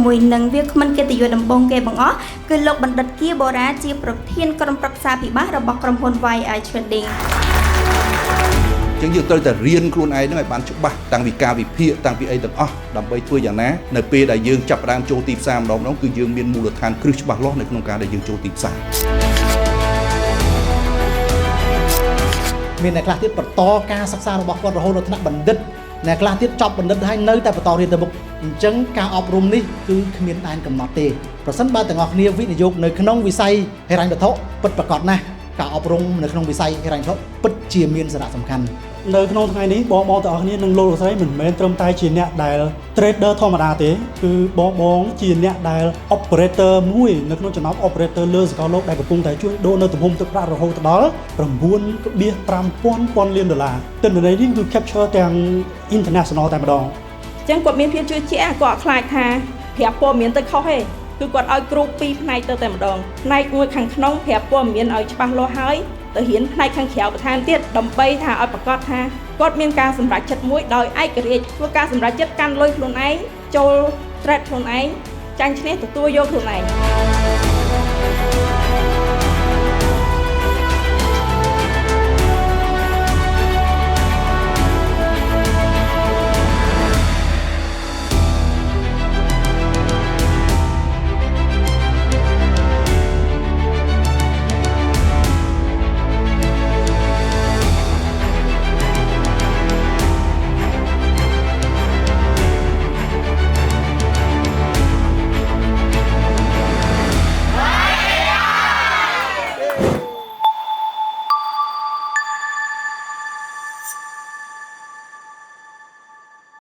ជាមួយនឹងវាគ្មិនកិត្តិយសដំបងគេបងអស់គឺលោកបណ្ឌិតគៀបូរ៉ាជាប្រធានក្រុមប្រឹក្សាពិបាករបស់ក្រុមហ៊ុន YI Trading ចឹងយើងត្រូវតែរៀនខ្លួនឯងហ្នឹងឲ្យបានច្បាស់តាំងពីការវិភាគតាំងពីអីទាំងអស់ដើម្បីធ្វើយ៉ាងណានៅពេលដែលយើងចាប់ផ្ដើមចូលទីផ្សារម្ដងគឺយើងមានមូលដ្ឋានគ្រឹះច្បាស់លាស់នៅក្នុងការដែលយើងចូលទីផ្សារមានអ្នកខ្លះទៀតបន្តការសិក្សារបស់គាត់រហូតដល់ថ្នាក់បណ្ឌិតអ្នកខ្លះទៀតចប់បណ្ឌិតហើយនៅតែបន្តរៀនទៅមុខអញ្ចឹងការអប់រំនេះគឺគ្មានដែនកំណត់ទេប្រសិនបើទាំងអស់គ្នាវិនិយោគនៅក្នុងវិស័យហិរញ្ញវត្ថុពិតប្រាកដណាស់ការអប់រំនៅក្នុងវិស័យហិរញ្ញវត្ថុពិតជាមានសារៈសំខាន់នៅក្នុងថ្ងៃនេះបងទាំងអស់គ្នានិងលោកលោកស្រីមិនមែនត្រឹមតែជាអ្នកដែល trader ធម្មតាទេគឺបងជាអ្នកដែល operator មួយនៅក្នុងចំណោម operator លើសកលលោកដែលកំពុងតែជួញដូរនៅទំហំទឹកប្រាក់រហូតដល់ 9.5 លានដុល្លារទិន្នន័យនេះគឺ capture ទាំង international តែម្ដងអញ្ចឹងគាត់មានភាពជឿជាក់គាត់ខ្លាចថាប្រាប់ព័ត៌មានទៅខុសទេគឺគាត់ឲ្យគ្រូ2ផ្នែកទៅតែម្ដងផ្នែកមួយខាងក្នុងប្រាប់ព័ត៌មានឲ្យច្បាស់លាស់ហើយទៅរៀនផ្នែកខាងក្រៅបន្ថែមទៀតដើម្បីថាឲ្យប្រកាសថាគាត់មានការសម្រេចចិត្តមួយដោយឯករាជ្យធ្វើការសម្រេចចិត្តកាន់លុយខ្លួនឯងចូល trade ខ្លួនឯងចាញ់ឈ្នះទទួលយកខ្លួនឯង